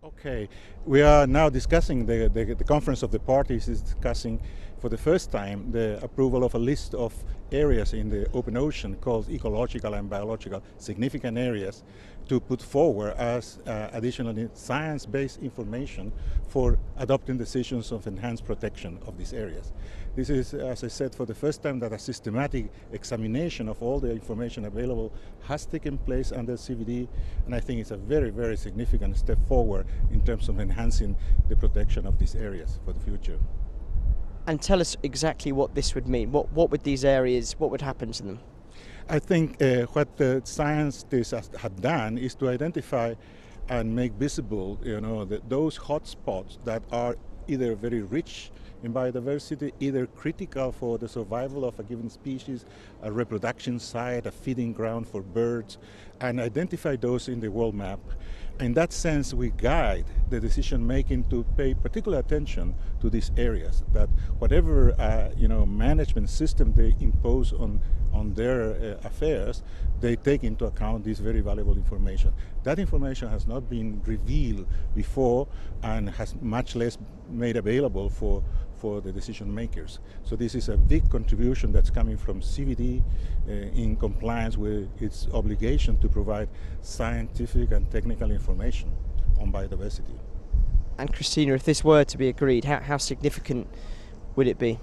Okay, we are now discussing, the Conference of the Parties is discussing for the first time the approval of a list of areas in the open ocean called ecological and biological significant areas to put forward as additional science-based information for adopting decisions of enhanced protection of these areas. This is, as I said, for the first time that a systematic examination of all the information available has taken place under CBD, and I think it's a very, very significant step forward in terms of enhancing the protection of these areas for the future. And tell us exactly what this would mean. What would these areas, what would happen to them? I think what the scientists have done is to identify and make visible, those hotspots that are either very rich in biodiversity, either critical for the survival of a given species, a reproduction site, a feeding ground for birds, and identify those in the world map. In that sense, we guide the decision making to pay particular attention to these areas, that whatever management system they impose on their affairs, they take into account this very valuable information. That information has not been revealed before and has much less made available for the decision makers. So this is a big contribution that's coming from CBD in compliance with its obligation to provide scientific and technical information on biodiversity. And Kristina, if this were to be agreed, how significant would it be?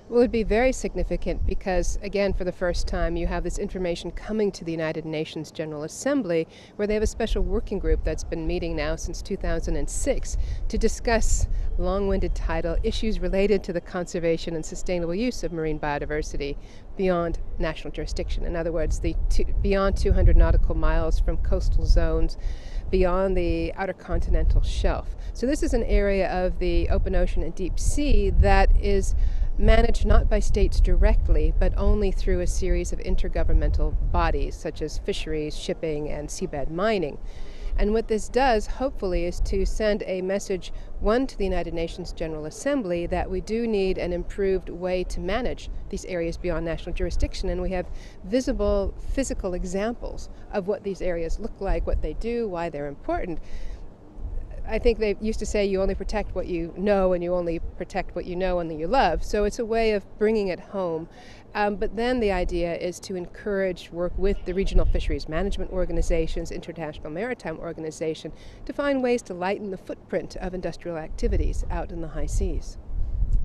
Well, it would be very significant because, again, for the first time, you have this information coming to the United Nations General Assembly, where they have a special working group that's been meeting now since 2006 to discuss long-winded title issues related to the conservation and sustainable use of marine biodiversity beyond national jurisdiction. In other words, beyond 200 nautical miles from coastal zones, beyond the outer continental shelf. So this is an area of the open ocean and deep sea that is managed not by states directly, but only through a series of intergovernmental bodies, such as fisheries, shipping, and seabed mining. And what this does, hopefully, is to send a message, one, to the United Nations General Assembly, that we do need an improved way to manage these areas beyond national jurisdiction, and we have visible physical examples of what these areas look like, what they do, why they're important. I think they used to say you only protect what you know and you only protect what you know and that you love. So it's a way of bringing it home. But then the idea is to encourage work with the regional fisheries management organizations, International Maritime Organization, to find ways to lighten the footprint of industrial activities out in the high seas.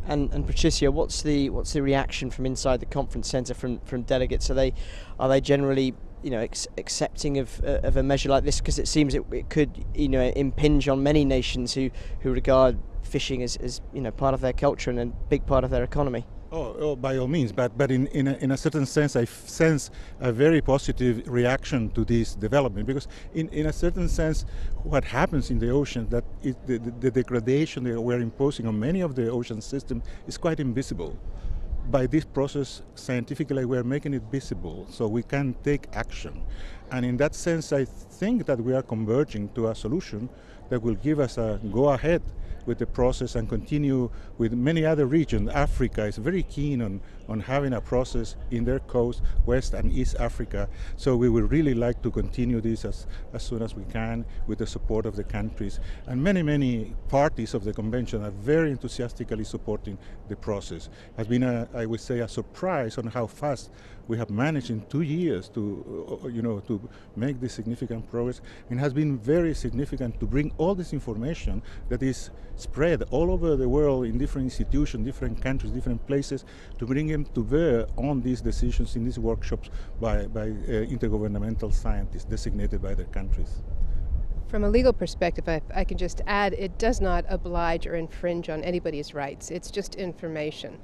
And Patricio, what's the reaction from inside the conference centre from delegates? Are they generally accepting of a measure like this, because it seems it could impinge on many nations who regard fishing as part of their culture and a big part of their economy? Oh, by all means, but in a certain sense, I sense a very positive reaction to this development, because in a certain sense, what happens in the ocean, that the degradation that we're imposing on many of the ocean systems is quite invisible. By this process, scientifically, we're making it visible, so we can take action. And in that sense, I think that we are converging to a solution that will give us a go-ahead with the process and continue with many other regions. Africa is very keen on having a process in their coast, West and East Africa. So we would really like to continue this as soon as we can with the support of the countries. And many parties of the convention are very enthusiastically supporting the process. It has been, I would say, a surprise on how fast we have managed in 2 years to make this significant progress. It has been very significant to bring all this information that is spread all over the world in different institutions, different countries, different places, to bring them to bear on these decisions in these workshops by intergovernmental scientists designated by their countries. From a legal perspective, I can just add, it does not oblige or infringe on anybody's rights. It's just information.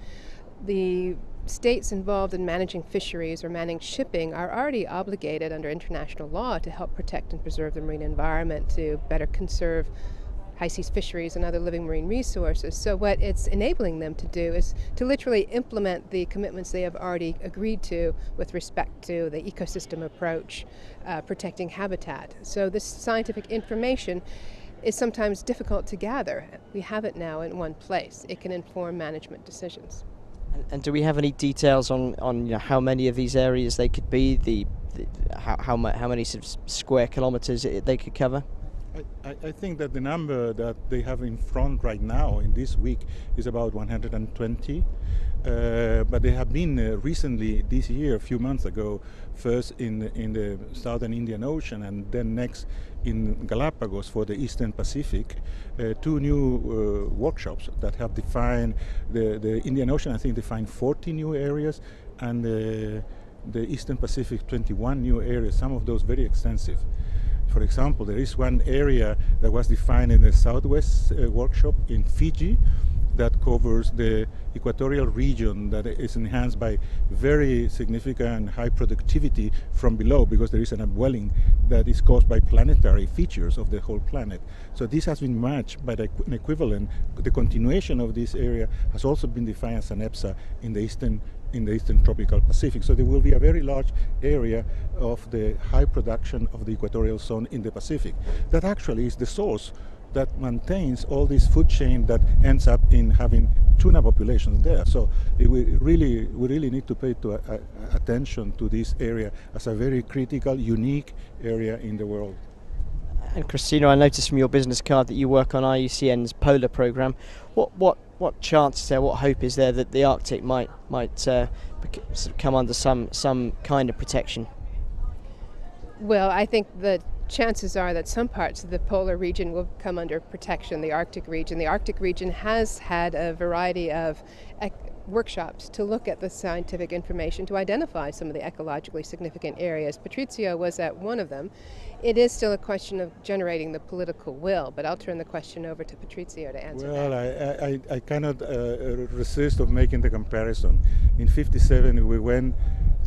The states involved in managing fisheries or managing shipping are already obligated under international law to help protect and preserve the marine environment, to better conserve high seas fisheries and other living marine resources. So what it's enabling them to do is to literally implement the commitments they have already agreed to with respect to the ecosystem approach, protecting habitat. So this scientific information is sometimes difficult to gather. We have it now in one place. It can inform management decisions. And do we have any details on how many of these areas they could be, how many sort of square kilometres they could cover? I think that the number that they have in front right now in this week is about 120. But they have been recently this year, a few months ago, first in the southern Indian Ocean and then next in Galapagos for the Eastern Pacific, two new workshops that have defined the Indian Ocean. I think defined 40 new areas, and the Eastern Pacific 21 new areas, some of those very extensive. For example, there is one area that was defined in the Southwest workshop in Fiji that covers the equatorial region that is enhanced by very significant high productivity from below, because there is an upwelling that is caused by planetary features of the whole planet. So this has been matched by an equivalent. The continuation of this area has also been defined as an EPSA in the Eastern Tropical Pacific. So there will be a very large area of the high production of the equatorial zone in the Pacific. That actually is the source that maintains all this food chain that ends up in having tuna populations there. So we really need to pay attention to this area as a very critical, unique area in the world. And Kristina, I noticed from your business card that you work on IUCN's polar program. What chance is there, what hope is there that the Arctic might sort of come under some kind of protection? Well, I think the chances are that some parts of the polar region will come under protection, the Arctic region. The Arctic region has had a variety of workshops to look at the scientific information to identify some of the ecologically significant areas. Patricio was at one of them. It is still a question of generating the political will, but I'll turn the question over to Patricio to answer that. Well, I cannot resist of making the comparison. In '57 we went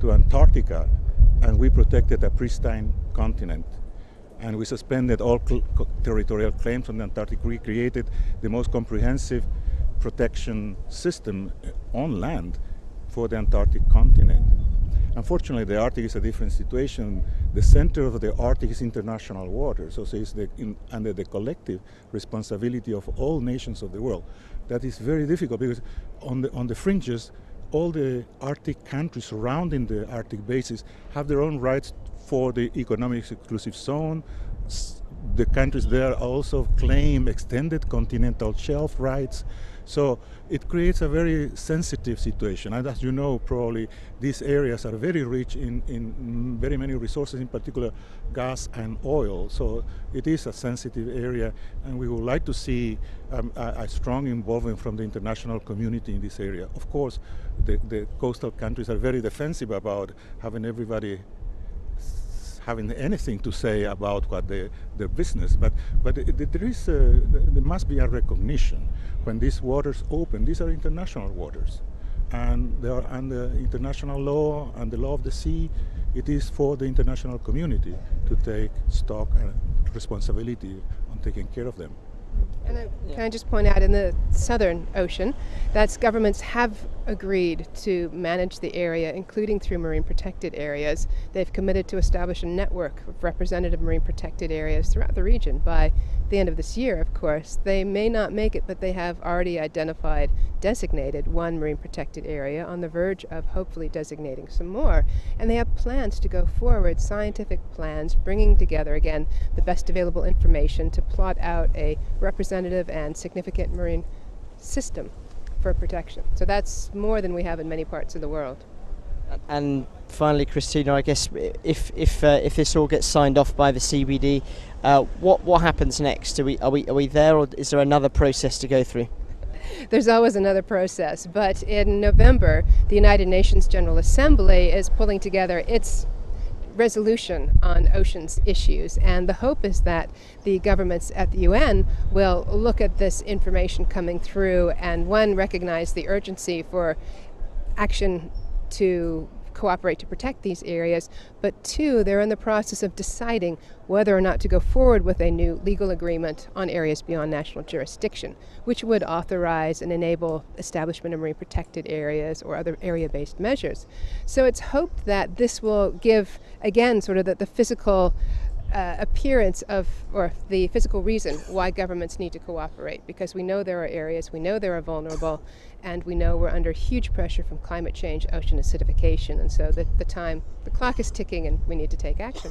to Antarctica and we protected a pristine continent. And we suspended all territorial claims on the Antarctic. We created the most comprehensive protection system on land for the Antarctic continent. Unfortunately, the Arctic is a different situation. The center of the Arctic is international water, so it's under the collective responsibility of all nations of the world. That is very difficult because on the fringes, all the Arctic countries surrounding the Arctic bases have their own rights for the economic exclusive zone. The countries there also claim extended continental shelf rights. So it creates a very sensitive situation. And as you know, probably these areas are very rich in very many resources, in particular gas and oil. So it is a sensitive area, and we would like to see a strong involvement from the international community in this area. Of course, the coastal countries are very defensive about having everybody having anything to say about what their business, but there must be a recognition when these waters open. These are international waters, and they are under international law and the law of the sea. It is for the international community to take stock and responsibility on taking care of them. And can I just point out, in the Southern Ocean, that governments have agreed to manage the area, including through marine protected areas. They've committed to establish a network of representative marine protected areas throughout the region by the end of this year, of course. They may not make it, but they have already designated one marine protected area, on the verge of hopefully designating some more. And they have plans to go forward, scientific plans, bringing together, again, the best available information to plot out a representative and significant marine system for protection. So that's more than we have in many parts of the world. And finally, Kristina, I guess if this all gets signed off by the CBD, what happens next? Are we there, or is there another process to go through? There's always another process, but in November, the United Nations General Assembly is pulling together its resolution on oceans issues, and the hope is that the governments at the UN will look at this information coming through and, one, recognize the urgency for action to cooperate to protect these areas, but two, they're in the process of deciding whether or not to go forward with a new legal agreement on areas beyond national jurisdiction, which would authorize and enable establishment of marine protected areas or other area-based measures. So it's hoped that this will give, again, sort of the physical appearance of, or the physical reason why governments need to cooperate, because we know there are areas, we know there are vulnerable, and we know we're under huge pressure from climate change, ocean acidification, and so the clock is ticking and we need to take action.